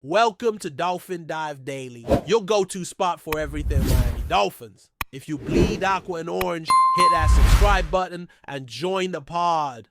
Welcome to Dolphin Dive Daily, your go-to spot for everything Miami Dolphins. If you bleed aqua and orange, hit that subscribe button and join the pod.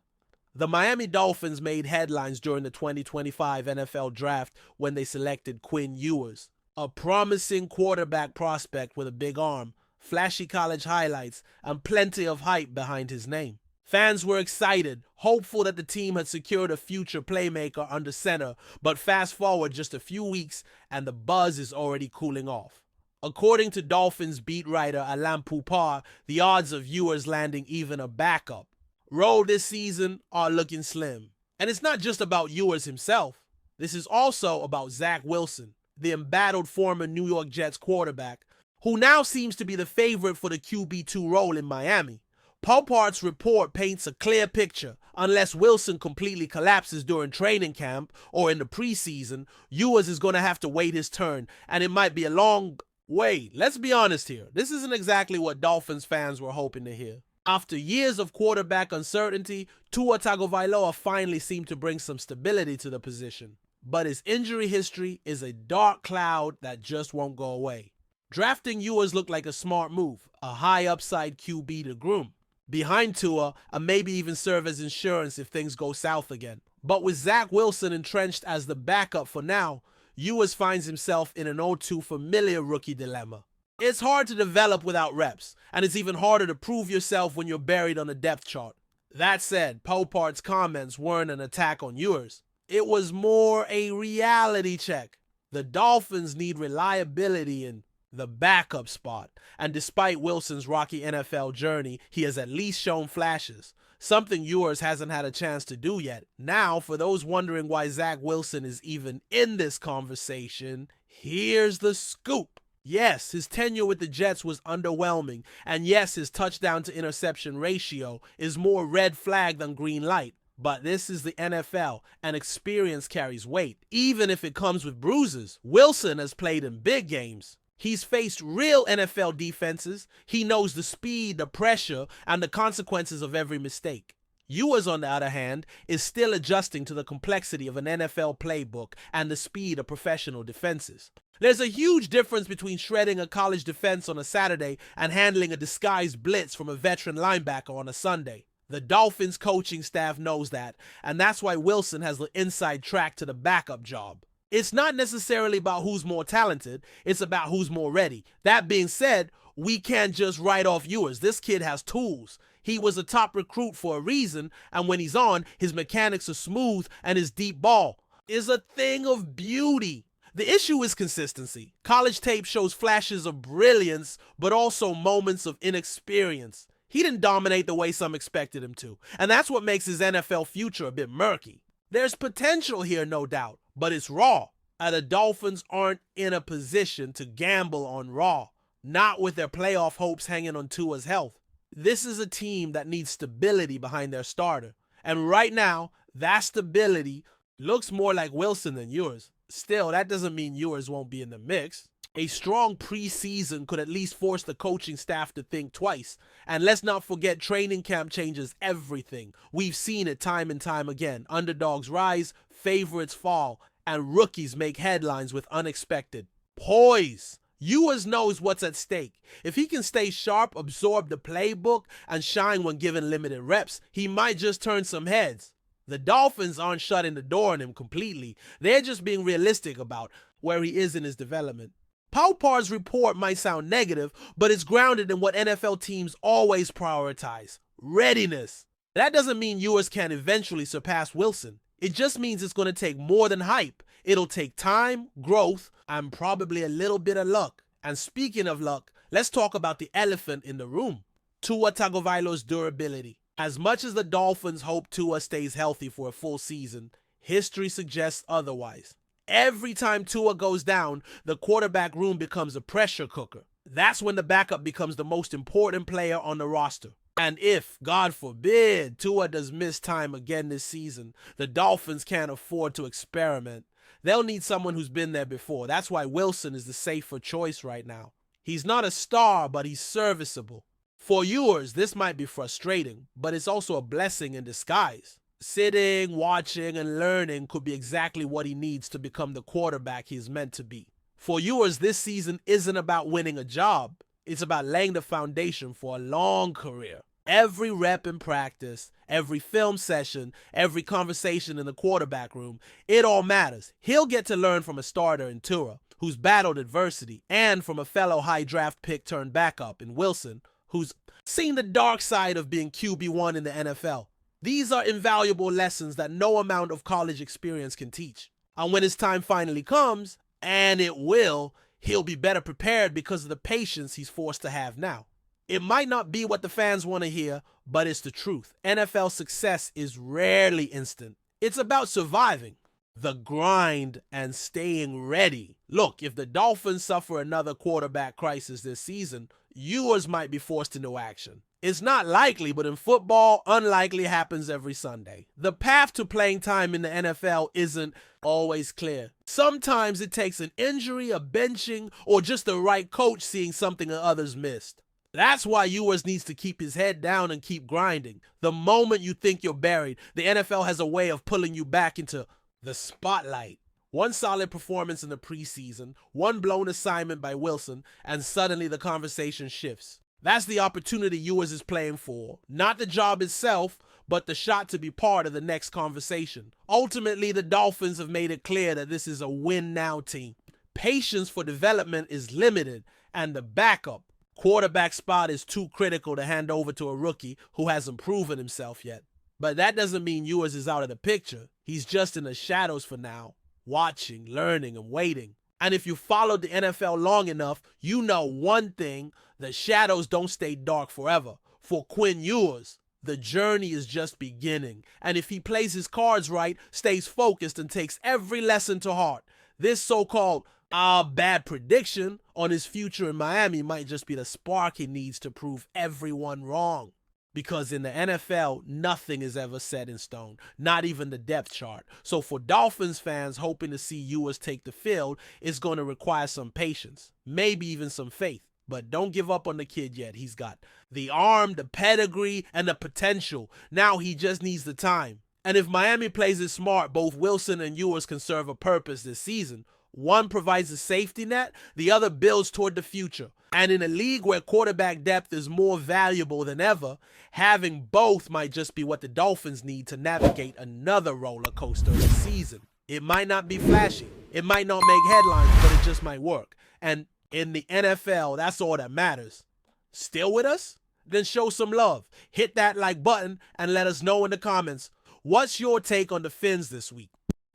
The Miami Dolphins made headlines during the 2025 NFL Draft when they selected Quinn Ewers, a promising quarterback prospect with a big arm, flashy college highlights, and plenty of hype behind his name. Fans were excited, hopeful that the team had secured a future playmaker under center, but fast forward just a few weeks and the buzz is already cooling off. According to Dolphins beat writer Alain Poupart, the odds of Ewers landing even a backup role this season are looking slim. And it's not just about Ewers himself. This is also about Zach Wilson, the embattled former New York Jets quarterback, who now seems to be the favorite for the QB2 role in Miami. Poupart's report paints a clear picture. Unless Wilson completely collapses during training camp or in the preseason, Ewers is going to have to wait his turn, and it might be a long wait. Let's be honest here. This isn't exactly what Dolphins fans were hoping to hear. After years of quarterback uncertainty, Tua Tagovailoa finally seemed to bring some stability to the position. But his injury history is a dark cloud that just won't go away. Drafting Ewers looked like a smart move, a high upside QB to groom behind Tua, and maybe even serve as insurance if things go south again. But with Zach Wilson entrenched as the backup for now, Ewers finds himself in an all-too familiar rookie dilemma. It's hard to develop without reps, and it's even harder to prove yourself when you're buried on the depth chart. That said, Poupart's comments weren't an attack on Ewers. It was more a reality check. The Dolphins need reliability in the backup spot, and despite Wilson's rocky NFL journey, he has at least shown flashes, something Ewers hasn't had a chance to do yet. Now, for those wondering why Zach Wilson is even in this conversation, here's the scoop. Yes, his tenure with the Jets was underwhelming, and yes, his touchdown to interception ratio is more red flag than green light. But this is the NFL, and experience carries weight, even if it comes with bruises. Wilson has played in big games. He's faced real NFL defenses. He knows the speed, the pressure, and the consequences of every mistake. Ewers, on the other hand, is still adjusting to the complexity of an NFL playbook and the speed of professional defenses. There's a huge difference between shredding a college defense on a Saturday and handling a disguised blitz from a veteran linebacker on a Sunday. The Dolphins coaching staff knows that, and that's why Wilson has the inside track to the backup job. It's not necessarily about who's more talented, it's about who's more ready. That being said, we can't just write off Ewers. This kid has tools. He was a top recruit for a reason, and when he's on, his mechanics are smooth and his deep ball is a thing of beauty. The issue is consistency. College tape shows flashes of brilliance, but also moments of inexperience. He didn't dominate the way some expected him to, and that's what makes his NFL future a bit murky. There's potential here, no doubt, but it's raw, and the Dolphins aren't in a position to gamble on raw, not with their playoff hopes hanging on Tua's health. This is a team that needs stability behind their starter, and right now, that stability looks more like Wilson than Ewers. Still, that doesn't mean Ewers won't be in the mix. A strong preseason could at least force the coaching staff to think twice. And let's not forget, training camp changes everything. We've seen it time and time again. Underdogs rise, favorites fall, and rookies make headlines with unexpected poise. Ewers knows what's at stake. If he can stay sharp, absorb the playbook, and shine when given limited reps, he might just turn some heads. The Dolphins aren't shutting the door on him completely. They're just being realistic about where he is in his development. Poupart's report might sound negative, but it's grounded in what NFL teams always prioritize: readiness. That doesn't mean Ewers can eventually surpass Wilson. It just means it's going to take more than hype. It'll take time, growth, and probably a little bit of luck. And speaking of luck, let's talk about the elephant in the room: Tua Tagovailoa's durability. As much as the Dolphins hope Tua stays healthy for a full season, history suggests otherwise. Every time Tua goes down, the quarterback room becomes a pressure cooker. That's when the backup becomes the most important player on the roster. And if, God forbid, Tua does miss time again this season, the Dolphins can't afford to experiment. They'll need someone who's been there before. That's why Wilson is the safer choice right now. He's not a star, but he's serviceable. For Ewers, this might be frustrating, but it's also a blessing in disguise. Sitting, watching, and learning could be exactly what he needs to become the quarterback he's meant to be. For Ewers, this season isn't about winning a job. It's about laying the foundation for a long career. Every rep in practice, every film session, every conversation in the quarterback room, it all matters. He'll get to learn from a starter in Tua, who's battled adversity, and from a fellow high draft pick turned backup in Wilson, who's seen the dark side of being QB1 in the NFL. These are invaluable lessons that no amount of college experience can teach. And when his time finally comes, and it will, he'll be better prepared because of the patience he's forced to have now. It might not be what the fans want to hear, but it's the truth. NFL success is rarely instant. It's about surviving, the grind, and staying ready. Look, if the Dolphins suffer another quarterback crisis this season, Ewers might be forced into action. It's not likely, but in football, unlikely happens every Sunday. The path to playing time in the NFL isn't always clear. Sometimes it takes an injury, a benching, or just the right coach seeing something that others missed. That's why Ewers needs to keep his head down and keep grinding. The moment you think you're buried, the NFL has a way of pulling you back into the spotlight. One solid performance in the preseason, one blown assignment by Wilson, and suddenly the conversation shifts. That's the opportunity Ewers is playing for. Not the job itself, but the shot to be part of the next conversation. Ultimately, the Dolphins have made it clear that this is a win-now team. Patience for development is limited, and the backup quarterback spot is too critical to hand over to a rookie who hasn't proven himself yet. But that doesn't mean Ewers is out of the picture. He's just in the shadows for now, watching, learning, and waiting. And if you followed the NFL long enough, you know one thing: the shadows don't stay dark forever. For Quinn Ewers, the journey is just beginning. And if he plays his cards right, stays focused, and takes every lesson to heart, this so-called bad prediction on his future in Miami might just be the spark he needs to prove everyone wrong. Because in the NFL, nothing is ever set in stone, not even the depth chart. So for Dolphins fans hoping to see Ewers take the field, it's going to require some patience, maybe even some faith. But don't give up on the kid yet. He's got the arm, the pedigree, and the potential. Now he just needs the time. And if Miami plays it smart, both Wilson and Ewers can serve a purpose this season. One provides a safety net, the other builds toward the future. And in a league where quarterback depth is more valuable than ever, having both might just be what the Dolphins need to navigate another roller coaster of the season. It might not be flashy, it might not make headlines, but it just might work. And in the NFL, that's all that matters. Still with us? Then show some love. Hit that like button and let us know in the comments. What's your take on the Fins this week?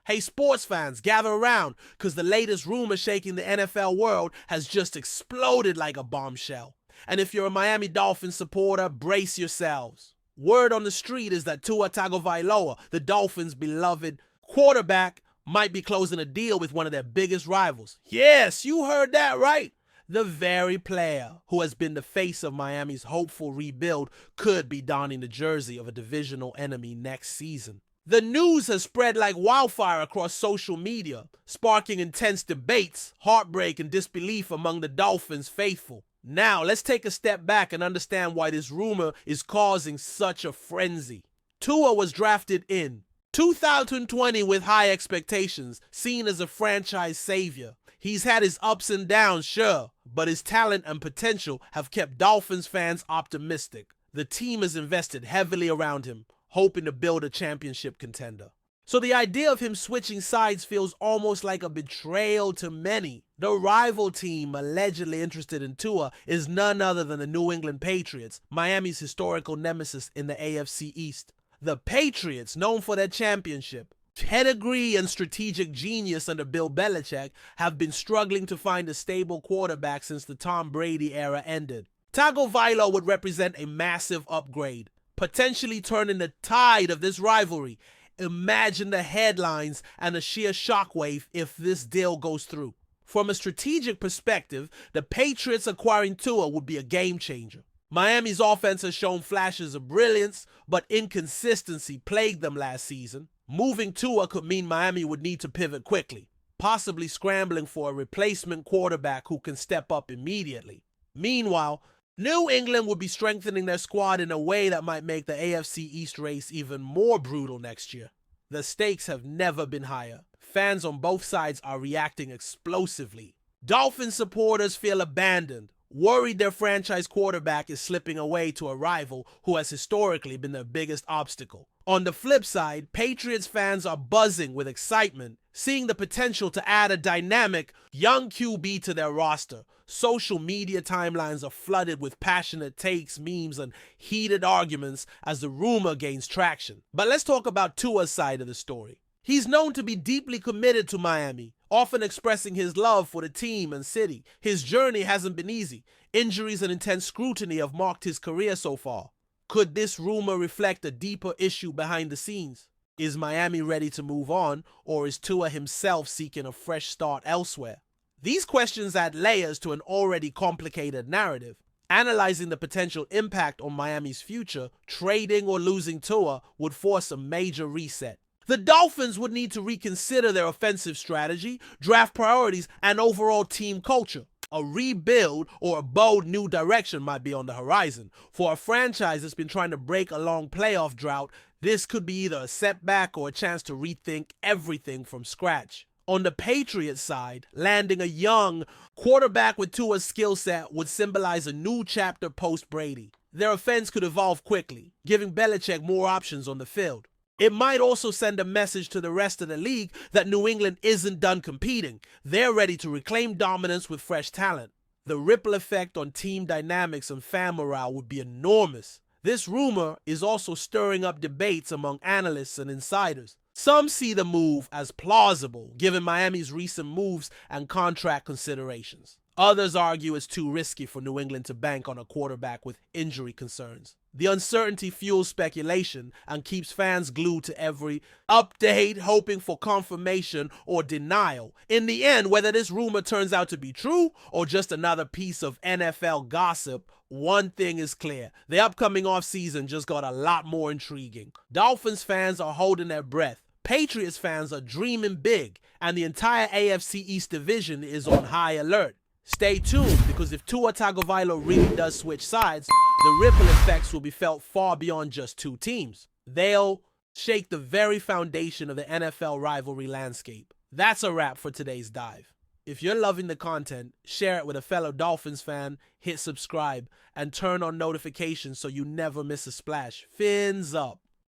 Hey, sports fans, gather around, because the latest rumor shaking the NFL world has just exploded like a bombshell. And if you're a Miami Dolphins supporter, brace yourselves. Word on the street is that Tua Tagovailoa, the Dolphins' beloved quarterback, might be closing a deal with one of their biggest rivals. Yes, you heard that right. The very player who has been the face of Miami's hopeful rebuild could be donning the jersey of a divisional enemy next season. The news has spread like wildfire across social media, sparking intense debates, heartbreak, and disbelief among the Dolphins faithful. Now, let's take a step back and understand why this rumor is causing such a frenzy. Tua was drafted in 2020 with high expectations, seen as a franchise savior. He's had his ups and downs, sure, but his talent and potential have kept Dolphins fans optimistic. The team has invested heavily around him, hoping to build a championship contender. So the idea of him switching sides feels almost like a betrayal to many. The rival team allegedly interested in Tua is none other than the New England Patriots, Miami's historical nemesis in the AFC East. The Patriots, known for their championship, pedigree, and strategic genius under Bill Belichick, have been struggling to find a stable quarterback since the Tom Brady era ended. Tagovailoa would represent a massive upgrade, potentially turning the tide of this rivalry. Imagine the headlines and the sheer shockwave if this deal goes through. From a strategic perspective, the Patriots acquiring Tua would be a game changer. Miami's offense has shown flashes of brilliance, but inconsistency plagued them last season. Moving Tua could mean Miami would need to pivot quickly, possibly scrambling for a replacement quarterback who can step up immediately. Meanwhile, New England would be strengthening their squad in a way that might make the AFC East race even more brutal next year. The stakes have never been higher. Fans on both sides are reacting explosively. Dolphin supporters feel abandoned, worried their franchise quarterback is slipping away to a rival who has historically been their biggest obstacle. On the flip side, Patriots fans are buzzing with excitement, seeing the potential to add a dynamic young QB to their roster. Social media timelines are flooded with passionate takes, memes, and heated arguments as the rumor gains traction. But let's talk about Tua's side of the story. He's known to be deeply committed to Miami, often expressing his love for the team and city. His journey hasn't been easy. Injuries and intense scrutiny have marked his career so far. Could this rumor reflect a deeper issue behind the scenes? Is Miami ready to move on, or is Tua himself seeking a fresh start elsewhere? These questions add layers to an already complicated narrative. Analyzing the potential impact on Miami's future, trading or losing Tua would force a major reset. The Dolphins would need to reconsider their offensive strategy, draft priorities, and overall team culture. A rebuild or a bold new direction might be on the horizon. For a franchise that's been trying to break a long playoff drought, this could be either a setback or a chance to rethink everything from scratch. On the Patriots side, landing a young quarterback with Tua's skill set would symbolize a new chapter post-Brady. Their offense could evolve quickly, giving Belichick more options on the field. It might also send a message to the rest of the league that New England isn't done competing. They're ready to reclaim dominance with fresh talent. The ripple effect on team dynamics and fan morale would be enormous. This rumor is also stirring up debates among analysts and insiders. Some see the move as plausible, given Miami's recent moves and contract considerations. Others argue it's too risky for New England to bank on a quarterback with injury concerns. The uncertainty fuels speculation and keeps fans glued to every update, hoping for confirmation or denial. In the end, whether this rumor turns out to be true or just another piece of NFL gossip, one thing is clear. The upcoming offseason just got a lot more intriguing. Dolphins fans are holding their breath. Patriots fans are dreaming big, and the entire AFC East division is on high alert. Stay tuned, because if Tua Tagovailoa really does switch sides, the ripple effects will be felt far beyond just two teams. They'll shake the very foundation of the NFL rivalry landscape. That's a wrap for today's dive. If you're loving the content, share it with a fellow Dolphins fan, hit subscribe, and turn on notifications so you never miss a splash. Fins up!